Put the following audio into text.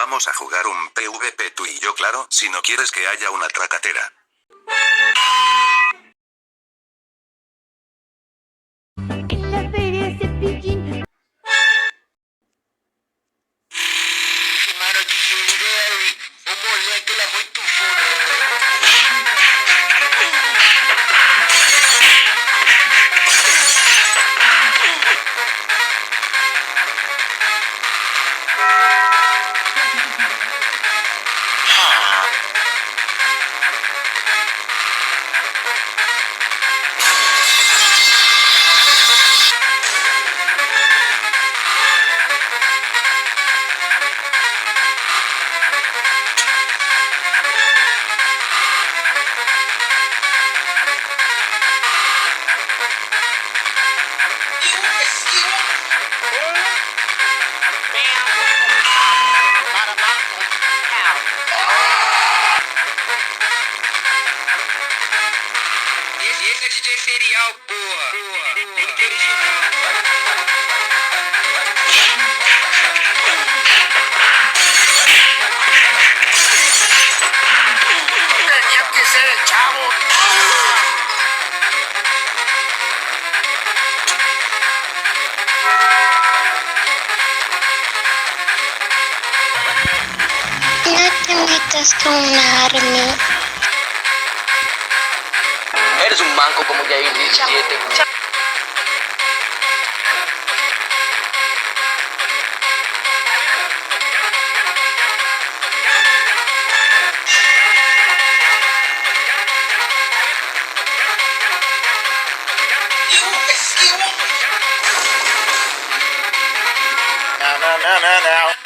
Vamos a jugar un PvP tú y yo, claro, si no quieres que haya una tracatera. Essa feria é Cepidinho. Mano de Gary, o moleque ele é muito foda. Esse é DJ Serial, porra. Tenía que ser el chavo. No te metas con Army. Eres un manco como Jair 17. Now.